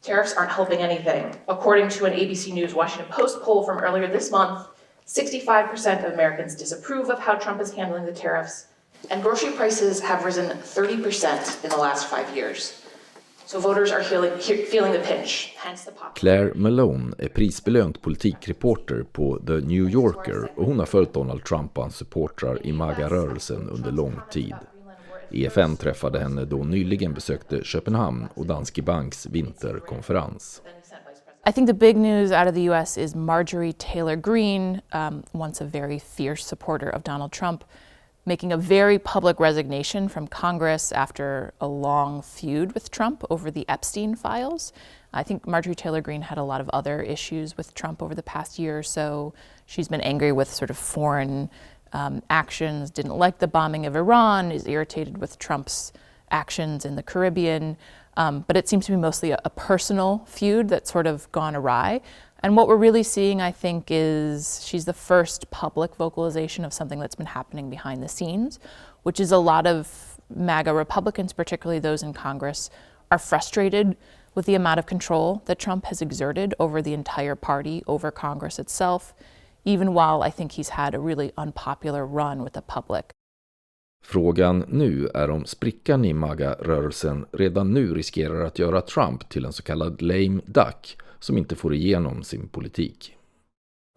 Tariffs aren't helping anything. According to an ABC News Washington Post poll from earlier this month, 65% of Americans disapprove of how Trump is handling the tariffs, and grocery prices have risen 30% in the last 5 years. So voters are feeling the pinch, hence the pop. Clare Malone är prisbelönt politikreporter på The New Yorker och hon har följt Donald Trump och hans supportrar i Maga-rörelsen under lång tid. EFN träffade henne då nyligen besökte Köpenhamn och Danske Banks vinterkonferens. I think the big news out of the US is Marjorie Taylor Greene, once a very fierce supporter of Donald Trump, making a very public resignation from Congress after a long feud with Trump over the Epstein files. I think Marjorie Taylor Greene had a lot of other issues with Trump over the past year or so. She's been angry with sort of foreign actions, didn't like the bombing of Iran, is irritated with Trump's actions in the Caribbean. But it seems to be mostly a personal feud that's sort of gone awry. And what we're really seeing, I think, is she's the first public vocalization of something that's been happening behind the scenes, which is a lot of MAGA Republicans, particularly those in Congress, are frustrated with the amount of control that Trump has exerted over the entire party, over Congress itself, even while I think he's had a really unpopular run with the public. Frågan nu är om sprickan i Magarörelsen redan nu riskerar att göra Trump till en så kallad lame duck som inte får igenom sin politik.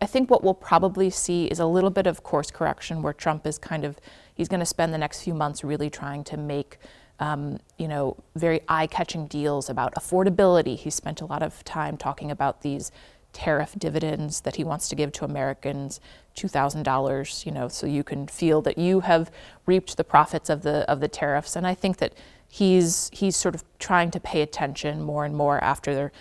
I think what we'll probably see is a little bit of course correction where Trump is he's going to spend the next few months really trying to make very eye-catching deals about affordability. He spent a lot of time talking about these tariff dividends that he wants to give to Americans, $2,000, so you can feel that you have reaped the profits of the tariffs. And I think that he's sort of trying to pay attention more and more after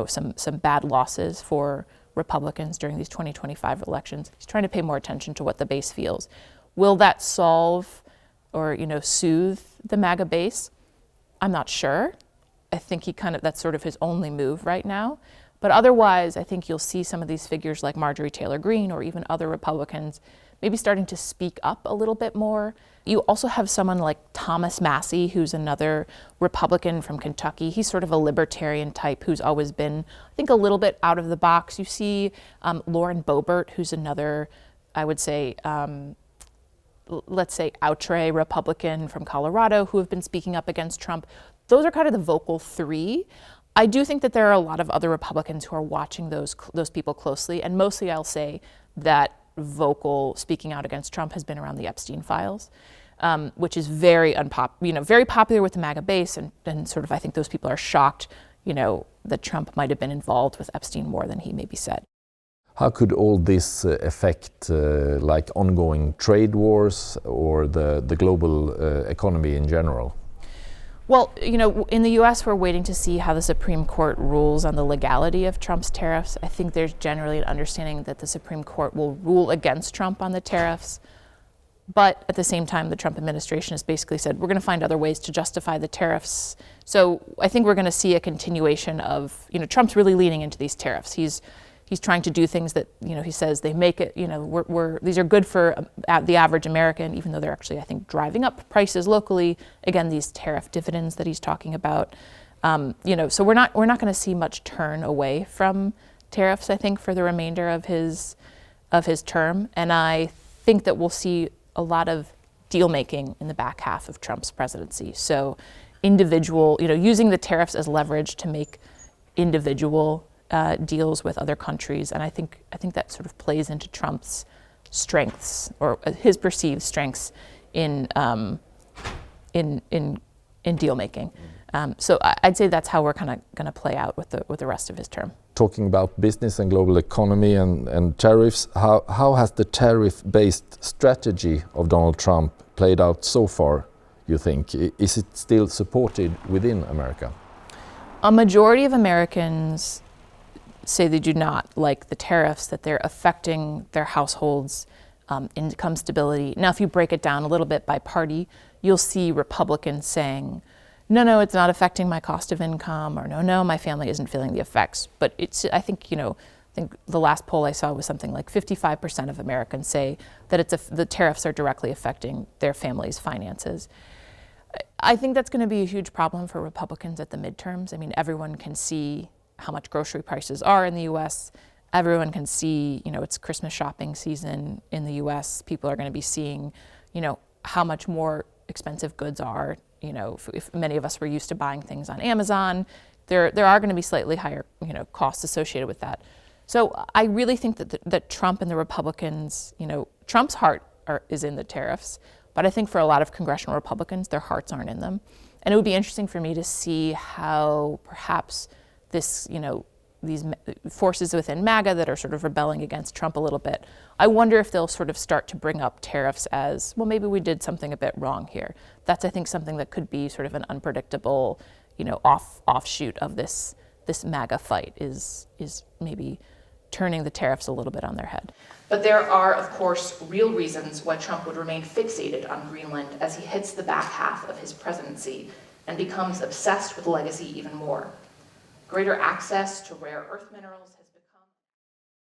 some bad losses for Republicans during these 2025 elections. He's trying to pay more attention to what the base feels. Will that solve or soothe the MAGA base? I'm not sure. I think that's sort of his only move right now. But otherwise, I think you'll see some of these figures like Marjorie Taylor Greene or even other Republicans maybe starting to speak up a little bit more. You also have someone like Thomas Massie, who's another Republican from Kentucky. He's sort of a libertarian type who's always been, I think, a little bit out of the box. You see Lauren Boebert, who's another, I would say, let's say outre Republican from Colorado who have been speaking up against Trump. Those are kind of the vocal three. I do think that there are a lot of other Republicans who are watching those people closely, and mostly I'll say that vocal speaking out against Trump has been around the Epstein files, which is very very popular with the MAGA base, and sort of I think those people are shocked, that Trump might have been involved with Epstein more than he maybe said. How could all this affect like ongoing trade wars or the global economy in general? Well, in the US, we're waiting to see how the Supreme Court rules on the legality of Trump's tariffs. I think there's generally an understanding that the Supreme Court will rule against Trump on the tariffs. But at the same time, the Trump administration has basically said, we're going to find other ways to justify the tariffs. So I think we're going to see a continuation of, Trump's really leaning into these tariffs. He's trying to do things that, he says they make it, these are good for the average American, even though they're actually, I think, driving up prices locally. Again, these tariff dividends that he's talking about. So we're not going to see much turn away from tariffs, I think, for the remainder of his term. And I think that we'll see a lot of deal making in the back half of Trump's presidency. So using the tariffs as leverage to make individual deals with other countries, and I think that sort of plays into Trump's strengths or his perceived strengths in deal making. So I'd say that's how we're kind of going to play out with the rest of his term. Talking about business and global economy and tariffs, how has the tariff-based strategy of Donald Trump played out so far, you think? Is it still supported within America? A majority of Americans say they do not like the tariffs, that they're affecting their households' income stability. Now, if you break it down a little bit by party, you'll see Republicans saying, no, it's not affecting my cost of income, or no, my family isn't feeling the effects. But I think the last poll I saw was something like 55% of Americans say that the tariffs are directly affecting their family's finances. I think that's going to be a huge problem for Republicans at the midterms. I mean, everyone can see how much grocery prices are in the U.S. Everyone can see, it's Christmas shopping season in the U.S. People are going to be seeing, how much more expensive goods are. If many of us were used to buying things on Amazon, there are going to be slightly higher, costs associated with that. So I really think that Trump and the Republicans, Trump's heart is in the tariffs, but I think for a lot of congressional Republicans, their hearts aren't in them. And it would be interesting for me to see how perhaps this, these forces within MAGA that are sort of rebelling against Trump a little bit, I wonder if they'll sort of start to bring up tariffs as, well, maybe we did something a bit wrong here. That's, I think, something that could be sort of an unpredictable, offshoot of this MAGA fight is maybe turning the tariffs a little bit on their head. But there are, of course, real reasons why Trump would remain fixated on Greenland as he hits the back half of his presidency and becomes obsessed with legacy even more. Greater access to rare earth minerals